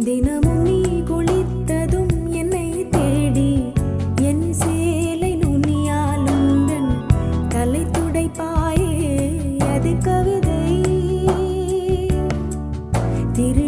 தினமும் நீ குளித்ததும் என்னை தேடி என் சேலை நுனியால் உந்தன் தலை துடைப்பாயே அது கவிதை திரு